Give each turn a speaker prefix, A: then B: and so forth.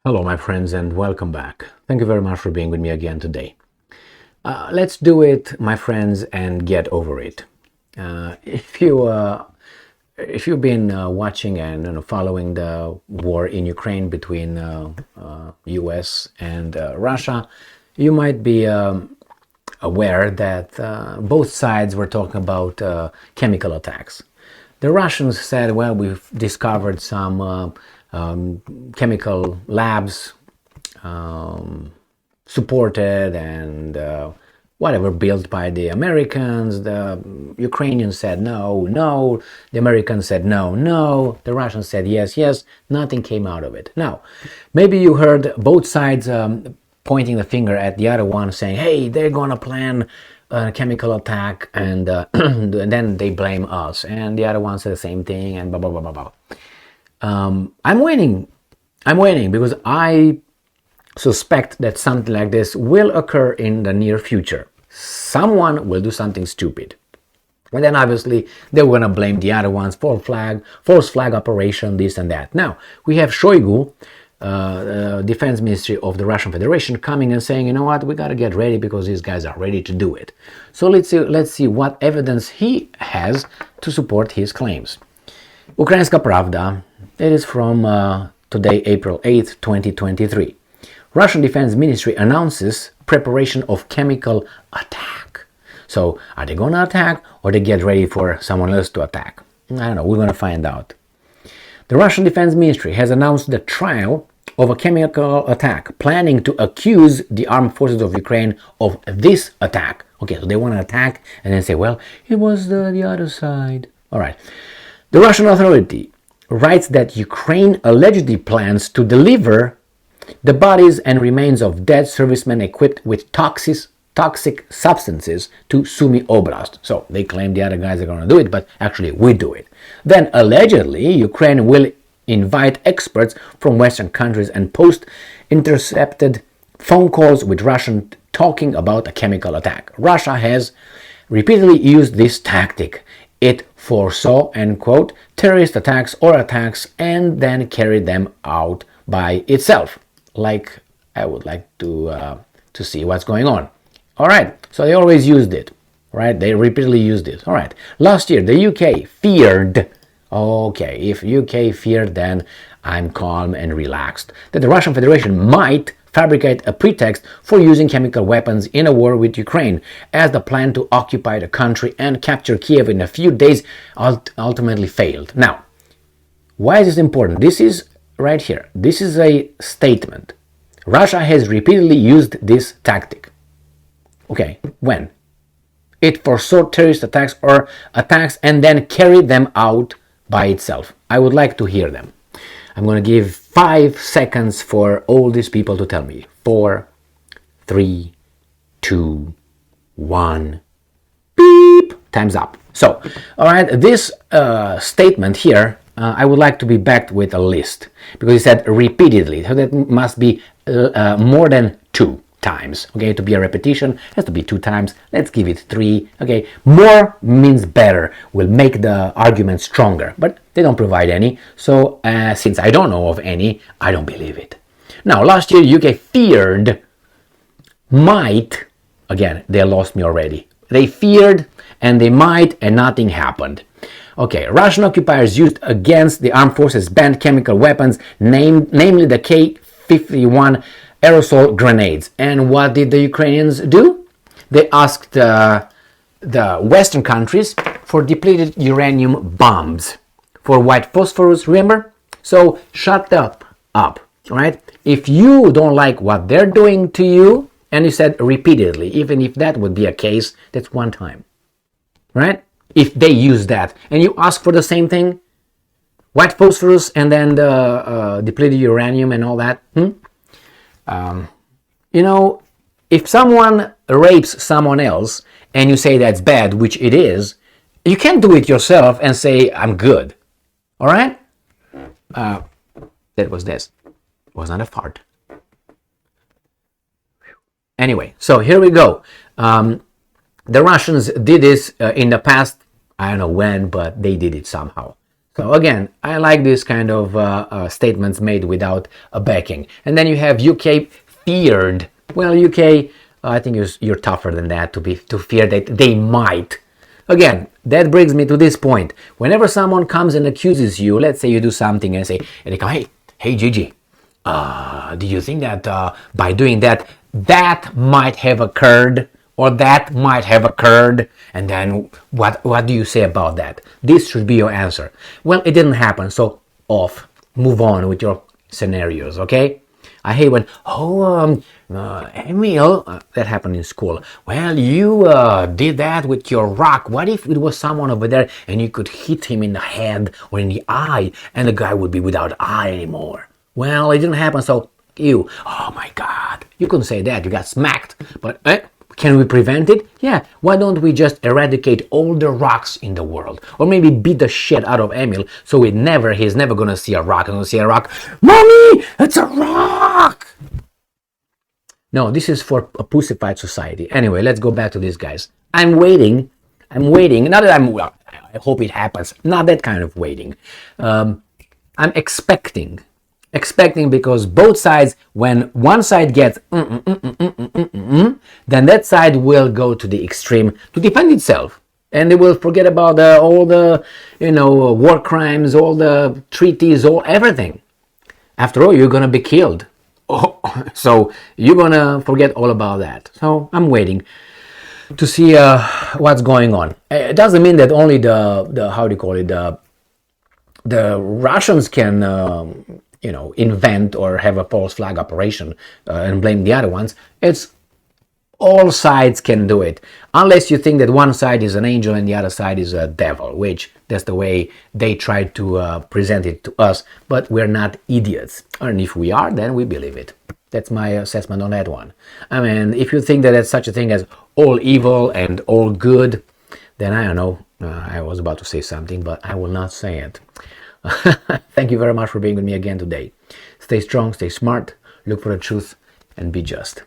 A: Hello, my friends, and welcome back. Thank you very much for being with me again today. Let's do it, my friends, and get over it. If you've been watching and following the war in Ukraine between U.S. and Russia, you might be aware that both sides were talking about chemical attacks. The Russians said, well, we've discovered some chemical labs supported and whatever built by the Americans. The Ukrainians said no, no. The Americans said no, no. The Russians said yes, yes. Nothing came out of it. Now, maybe you heard both sides pointing the finger at the other one, saying, "Hey, they're gonna plan a chemical attack," and, and then they blame us, and the other one said the same thing, and blah blah blah blah blah. I'm waiting because I suspect that something like this will occur in the near future. Someone will do something stupid. And then obviously they're going to blame the other ones, false flag operation, this and that. Now, we have Shoigu, defense ministry of the Russian Federation, coming and saying, you know what, we got to get ready because these guys are ready to do it. So let's see what evidence he has to support his claims. Ukrainska Pravda, it is from today, April 8th, 2023. Russian Defense Ministry announces preparation of chemical attack. So, are they going to attack or they get ready for someone else to attack? I don't know, we're going to find out. The Russian Defense Ministry has announced the trial of a chemical attack, planning to accuse the armed forces of Ukraine of this attack. Okay, so they want to attack and then say, well, it was the other side. All right. The Russian authority writes that Ukraine allegedly plans to deliver the bodies and remains of dead servicemen equipped with toxic substances to Sumy Oblast. So they claim the other guys are going to do it, but actually we do it. Then allegedly Ukraine will invite experts from Western countries and post intercepted phone calls with Russian talking about a chemical attack. Russia has repeatedly used this tactic. It foresaw, end quote, terrorist attacks or attacks and then carried them out by itself. Like, I would like to see what's going on. All right, so they always used it, right? They repeatedly used it. All right, last year the UK feared, okay, if UK feared, then I'm calm and relaxed, that the Russian Federation might fabricate a pretext for using chemical weapons in a war with Ukraine, as the plan to occupy the country and capture Kiev in a few days ultimately failed. Now, why is this important? This is right here. This is a statement. Russia has repeatedly used this tactic. Okay, when? It foresaw terrorist attacks or attacks and then carried them out by itself. I would like to hear them. I'm going to give 5 seconds for all these people to tell me. 4, 3, 2, 1. Beep. Time's up. So, all right, this statement here, I would like to be backed with a list, because he said repeatedly. So that must be more than 2 times. Okay, to be a repetition, it has to be 2 times. Let's give it 3. Okay, more means better, will make the argument stronger, but they don't provide any. So since I don't know of any, I don't believe it. Now, last year UK feared might, again, they lost me already. They feared and they might, and nothing happened. Okay, Russian occupiers used against the armed forces banned chemical weapons, namely the K-51 aerosol grenades. And what did the Ukrainians do? They asked the Western countries for depleted uranium bombs, for white phosphorus, remember? So shut up, right? If you don't like what they're doing to you, and you said repeatedly, even if that would be a case, that's 1 time, right? If they use that, and you ask for the same thing, white phosphorus and then the depleted uranium and all that, if someone rapes someone else and you say that's bad, which it is, you can't do it yourself and say, I'm good. All right? That was this. It was not a fart. Anyway, so here we go. The Russians did this in the past. I don't know when, but they did it somehow. So again, I like this kind of statements made without a backing. And then you have UK feared. Well, UK, I think you're tougher than that to fear that they might. Again, that brings me to this point. Whenever someone comes and accuses you, let's say you do something and they come, hey, Gigi, do you think that by doing that, that might have occurred? Or that might have occurred, and then what do you say about that? This should be your answer. Well, it didn't happen, so off. Move on with your scenarios, okay? I hate when, Emil, that happened in school. Well, you did that with your rock. What if it was someone over there and you could hit him in the head or in the eye, and the guy would be without eye anymore? Well, it didn't happen, so you, oh my God. You couldn't say that, you got smacked. But, can we prevent it? Yeah, why don't we just eradicate all the rocks in the world? Or maybe beat the shit out of Emil so he's never gonna see a rock. He's gonna see a rock. Mommy, it's a rock! No, this is for a pussified society. Anyway, let's go back to these guys. I'm waiting. Not that I hope it happens. Not that kind of waiting. I'm expecting because both sides, when one side gets then that side will go to the extreme to defend itself, and they will forget about all the war crimes, all the treaties, all everything. After all, you're gonna be killed, so you're gonna forget all about that. So I'm waiting to see what's going on. It doesn't mean that only the how do you call it, the Russians can invent or have a false flag operation and blame the other ones. It's all sides can do it, unless you think that one side is an angel and the other side is a devil, which that's the way they try to present it to us, but we're not idiots. And if we are, then we believe it. That's my assessment on that one. I mean, if you think that there's such a thing as all evil and all good, then I don't know. I was about to say something, but I will not say it. Thank you very much for being with me again today. Stay strong, stay smart, look for the truth, and be just.